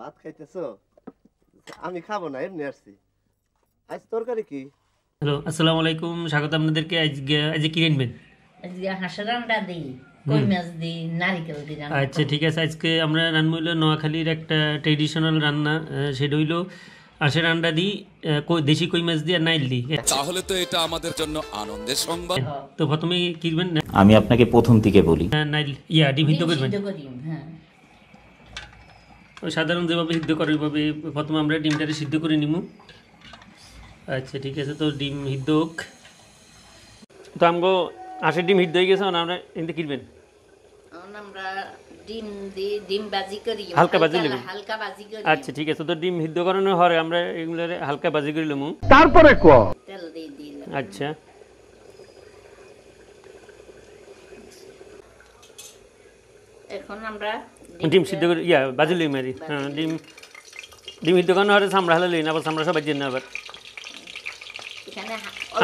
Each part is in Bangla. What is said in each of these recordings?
ভাত খাইতেছো? আমি খাবো না, এমনি আসছি। আজ তরকারি কি? হ্যালো, আসসালামু আলাইকুম। স্বাগত আপনাদেরকে। আজকে কি রাখবেন? আজকে হাঁসের রান্না দিই, কই মাছ দিই, নারিকেল দিই রান্না আচ্ছা, করব। ঠিক আছে। আজকে আমরা রান্না হইলো নোয়াখালীর একটা ট্রেডিশনাল রান্না। সেটা হইলো আঁশের আন্ডা দিই, দেশি কই মাছ দিয়ে আর নাইল দিই। তাহলে তো এটা আমাদের জন্য আনন্দের সংবাদ। তো প্রথমে কি করবেন? আমি আপনাকে প্রথম থেকে বলি, নাইল ডিম সিদ্ধ করবেন। সিদ্ধ করি, হ্যাঁ। ওই সাধারণ যেভাবে সিদ্ধ করে ওইভাবে প্রথমে আমরা ডিমটাকে সিদ্ধ করে নিব। আচ্ছা, ঠিক আছে। তো ডিম সিদ্ধ হোক। তো আমগো আঁশের ডিম সিদ্ধ হয়ে গেছে, আমরা এতে কিনবেন এখন আমরা ডিম দিই, ডিম ভাজি করি, হালকা ভাজি নেবেন। হালকা ভাজি করি। আচ্ছা, ঠিক আছে। তো ডিম সিদ্ধ করানোর পরে আমরা এগুলো হালকা ভাজি করে নেবো। তেল দিয়ে দিলাম। আচ্ছা, এখন আমরা ডিম সিদ্ধ করে ভাজি লই মারি। হ্যাঁ, ডিম সিদ্ধ করানোর পরে চামড়া হালা লই না, আবার চামড়া সবাই না আবার। এখানে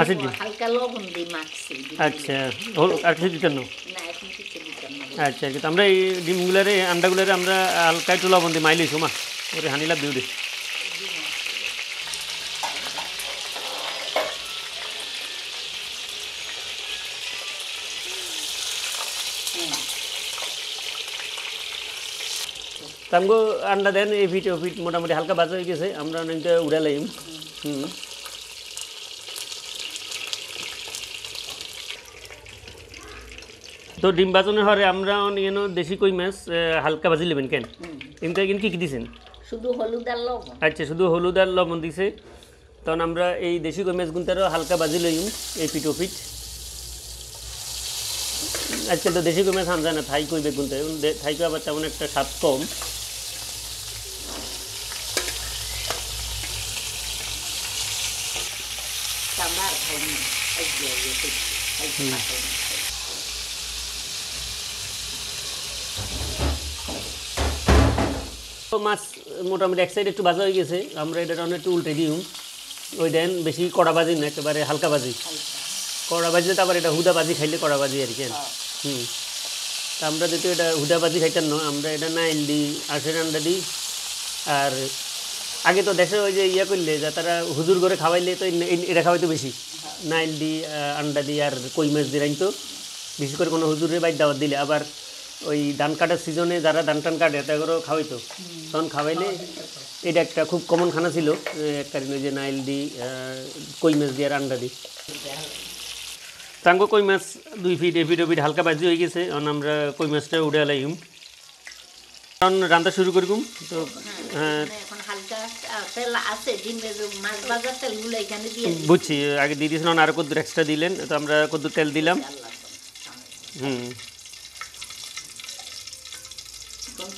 আচ্ছা, অল্প ডিম। হালকা লবণ দিই মাখছি। আচ্ছা, আর কিছু দিতেন না? না, এখন কিছু দিতাম না। আচ্ছা, কিন্তু আমরা এই ডিমগুলারে আন্ডাগুলারে আমরা হালকা একটু লবণ দিই মাইলিস মা ওরে হানি লাভ দিই। আমগো আন্ডা দেন এই ফিট ও ফিট মোটামুটি হালকা ভাজা হয়ে গেছে, আমরা অনেকটা উড়ালাম। তো ডিম ভাজনের হরে আমরা অনেক দেশি কই মাছ হালকা ভাজি নেবেন কেন? কিন্তু কি কি দিয়েছেন? শুধু হলুদ আর লবণ। আচ্ছা, শুধু হলুদ আর লবণ দিছে। তখন আমরা এই দেশি কই মাছ গুনতারও হালকা ভাজি লইম এই ফিট ও ফিট। আজকাল তো দেশি কই মাছ আনা যায় না, থাই কই বেগুনতে থাইকে আবার তেমন একটা স্বাদ কম। সাম্বার খাইনি, তো মাছ মোটামুটি এক সাইড একটু ভাজা হয়ে গেছে, আমরা এটা একটু উল্টে দিই। ওই দেন বেশি কড়া ভাজি না, একেবারে হালকা ভাজি। কড়া ভাজি তো আবার এটা হুদা ভাজি খাইলে কড়া ভাজি আর কি। তা আমরা যেহেতু এটা হুদা ভাজি খাইতাম না, আমরা এটা নাইল দিই, আঁশের আন্ডা দিই। আর আগে তো দেশে ওই যে করলে যা তারা হুজুর করে খাওয়াইলে তো এটা খাওয়াইতো বেশি। নাইল দিই, আন্ডা দিই আর কই মাছ দিয়ে রাখতো। বিশেষ করে কোনো হুজুরের বাইর দাওয়াত দিলে, আবার ওই ধান কাটার সিজনে যারা ধান টান কাটে তাদেরও খাওয়াইতো। তখন খাওয়াইলে এটা একটা খুব কমন খানা ছিল এক কারণে, যে নাইল দিই, কই মাছ দিয়ে আর আন্ডা দিই। তাঙ্গো কই মাছ 2 ফিট এফিট ওফিট হালকা ভাজি হয়ে গেছে। এখন আমরা কই মাছটা উড়ে লাইম, কারণ রান্না শুরু করবো। তো এখন হালকা তেল আছে, ডিমের মাছ ভাজার তেলগুলো এখানে দিয়ে দিই। বুঝছি, আগে দিয়ে দিয়েছিলাম, আরও কদ্দুর এক্সট্রা দিলেন। তো আমরা কদ্দুর তেল দিলাম।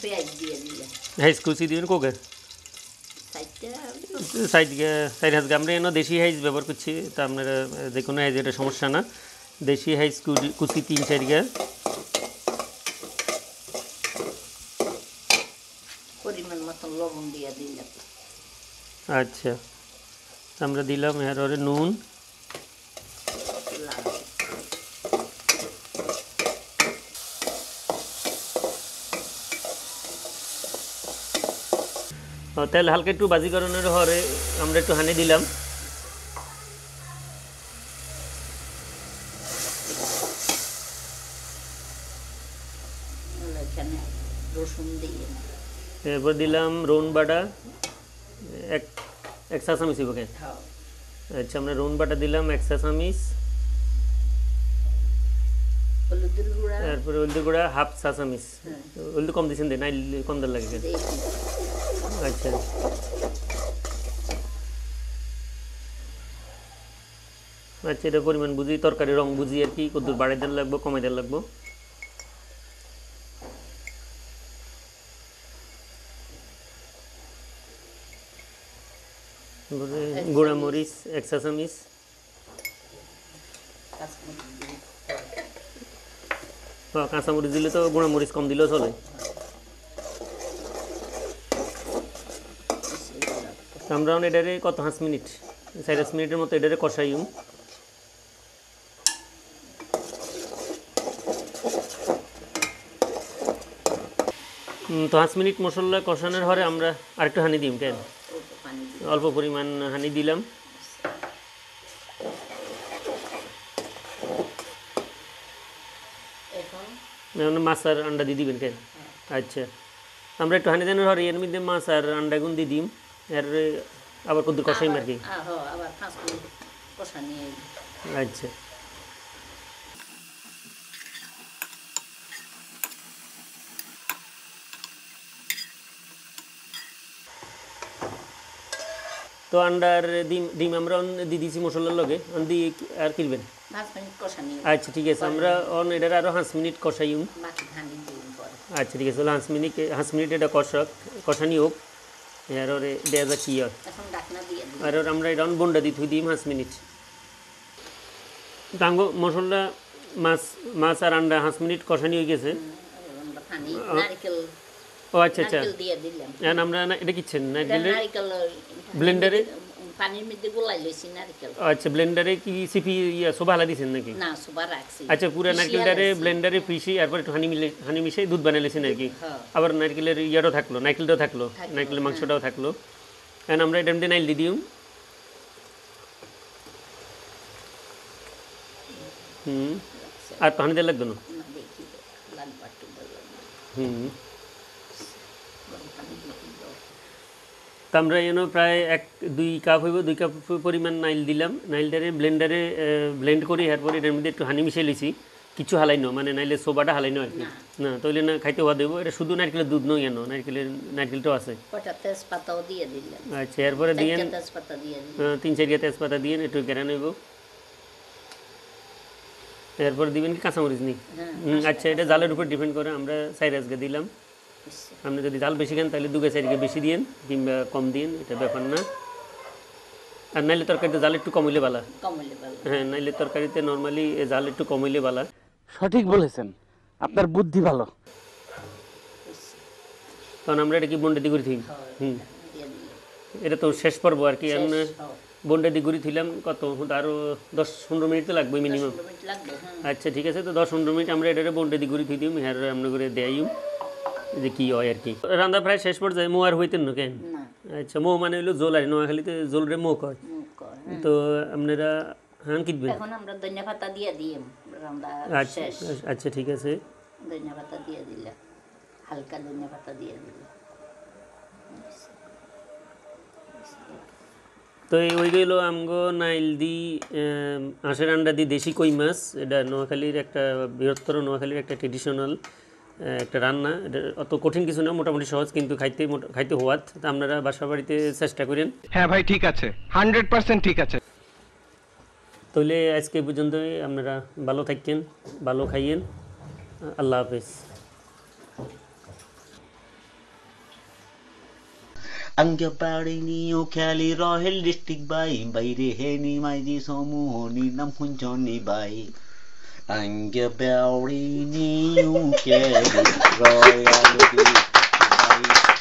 পেঁয়াজ দিয়ে দিলাম, হাইস কুচি দিবেন কোকে সাইড হাইস। আমরা এনে দেশি হাইস ব্যবহার করছি, তা আপনারা যে কোনো হাইস, এটা সমস্যা না। দেশি হাইস কুচি 3-4 গা। পরিমাণ মতন লবণ দিয়ে দিলাম। আচ্ছা, আমরা দিলাম এর ওরে নুন। তেল হালকা একটু ভাজি করানোর হরে আমরা একটু হানি দিলাম। এখানে রসুন দিয়ে এরপর দিলাম রোন বাটা এক চা চামচ। ওকে, আচ্ছা, আমরা রোন বাটা দিলাম 1 চা চামচ। হলুদের গুঁড়া, তারপরে হলদি গুঁড়া 1/2 চা চামচ। হলদি কম দিয়েছেন, দেয় না কম দেওয়ার লাগে। আচ্ছা, আচ্ছা, এটা পরিমাণ বুঝি, তরকারি রং বুঝি আর কি, কদ্দুর বাড়াই দেওয়ার লাগবো কমাই দেওয়ার লাগবো। গুঁড়া মরিচ 1 চা চামচ। কাঁচামরিচ দিলে তো গুঁড়া মরিচ কম দিলেও চলে। আমরা এটারে কত 5 মিনিট 4 মিনিটের মতো এটারে কষাইম। তো 5 মিনিট মশলা কষানোর পরে আমরা আরেকটু হানি দিম কেন অল্প পানি দিই। অল্প পরিমাণ হানি দিলাম। এখন মাছ আর আন্ডা দিয়ে দিবেন কেন? আচ্ছা, আমরা একটু হানি দেওয়ার পরে এর মধ্যে মাছ আর আন্ডাগুন দিয়ে দিম, এর আবার কত কষাইম আর কি। আবার 5 মিনিট কষা নিয়ে আচ্ছা, তো আন্ডার ডিম ডিম আমরা দিয়ে দিয়েছি মশলার লগে দিয়ে আর কিনবেন। 5 মিনিট কষা নিয়ে আচ্ছা ঠিক আছে, আমরা এটার আরও 5 মিনিট কষাইম। বাকি হানি দিন পরে। আচ্ছা ঠিক আছে, 5 মিনিট এটা কষানি হোক, আর ওরে দেয়া যা কি হয়। এখন ঢাকনা দিয়ে দিই। আর আমরা এটা বন্ডা দিয়ে থুই দিই 5 মিনিট। টাঙ্গো মশলা মাছ আর আন্ডা 5 মিনিট কষানি হয়ে গেছে। আমরা পানি নারকেল ও আচ্ছা আচ্ছা, দিয়ে দিলাম। এখন আমরা এটা কিচ্ছেন নারকেল ব্লেন্ডারে পানির মধ্যে গোলাই লইছি নারকেল। আচ্ছা, ব্লেন্ডারে কি সিপি সোবা হালা দিয়েছেন নাকি? না সুবা রাখছি। আচ্ছা, পুরো নারকেলটারে ব্লেন্ডারে পিষি এরপর একটু হানি মিশিয়ে দুধ বানাইলেছেন আর কি। হ্যাঁ। আবার নারকেলের ইয়াটাও থাকলো, নারকেলটাও থাকলো, নারকেলের মাংসটাও থাকলো। এখন আমরা এটা নাইল দিয়ে দিই। আর পানি দেওয়া লাগবে না। না দেখি লাগবে একটু বললাম। হুম, গরম পানি দিয়ে দাও। তো আমরা প্রায় 1-2 কাপ হইব, 2 কাপ পরিমাণ নাইল দিলাম। নাইলটারে ব্লেন্ড করি, এরপর এটার মধ্যে একটু হানি মিশিয়ে লিছি, কিছু হালাইনো মানে নাইলে সোবাটা হালাইনো আর কি। না তাইলে না খাইতে হওয়া দেবো। এটা শুধু নারকেলের দুধ নয়, নারকেলটাও আছে। কটা তেজপাতাও দিয়ে দিলাম। আচ্ছা, এরপরে দিয়ে তেজপাতা দিয়ে দিলাম। 3-4 তেজপাতা দিয়ে একটু কেড়ে নেব। এরপর দিবেন কি কাঁচামরিচ নি? আচ্ছা, এটা জালের উপর ডিপেন্ড করে, আমরা 4 আজকে দিলাম। আপনি যদি জাল বেশি খান তাহলে 2-4 বেশি দিন কিংবা কম দিন, এটা ব্যাপার না। আর নাইলে তরকারিতে জাল একটু কম হইলে বালা। কমলে ভালো। হ্যাঁ, নাইলে তরকারিতে নর্মালি জাল একটু কম হইলে বালা। সঠিক বলেছেন, আপনার বুদ্ধি ভালো। কারণ আমরা এটা কি বন্ডে দিগুড়ি থইম। দিয়ে দিলাম। এটা তো শেষ পর্ব আর কি। এখন হ্যাঁ। বন্ডে দিগুড়ি থইলাম কত, আরও 10-15 মিনিট তো লাগবে মিনিমাম। 10 মিনিট লাগবে। হ্যাঁ। আচ্ছা ঠিক আছে, তো 10-15 মিনিট আমরা এটারে বন্ডে দিগুড়ি থই দিম, হ্যাঁ আমরা করে দেয়াইম যে কি হয় আর কি। রান্না প্রায় শেষ পর্যায়ে মো আর হইতেন না কেন? না আচ্ছা, মো মানে হইলো জোল আর নোয়াখালীতে জোলরে মো কয়। মুখ কর। তো আপনারা হ্যাঁ কিনবেন। এখন আমরা ধনিয়া পাতা দিয়ে দিই রান্না আচ্ছা শেষ। আচ্ছা ঠিক আছে, ধনিয়া পাতা দিয়ে দিলাম, হালকা ধনিয়া পাতা দিয়ে দিলাম। তো ওই গেলো আমগো নাইল দি হাঁসের আন্ডা দি দেশি কই মাছ। এটা নোয়াখালীর একটা বৃহত্তর, নোয়াখালীর একটা ট্রেডিশনাল একটা রান্না। এটা অত কঠিন কিছু না, মোটামুটি সহজ, কিন্তু খাইতে হওয়াত। তা আপনারা বাসা বাড়িতে চেষ্টা করেন। হ্যাঁ ভাই, ঠিক আছে, 100% ঠিক আছে। তাহলে আজকে পর্যন্তই, আপনারা ভালো থাকেন, ভালো খাইয়েন। আল্লাহ হাফেজ। Angga parini o khali rohel district bai baire heni maiji somuhoni nam hunjoni bai Angga parini o khali royal district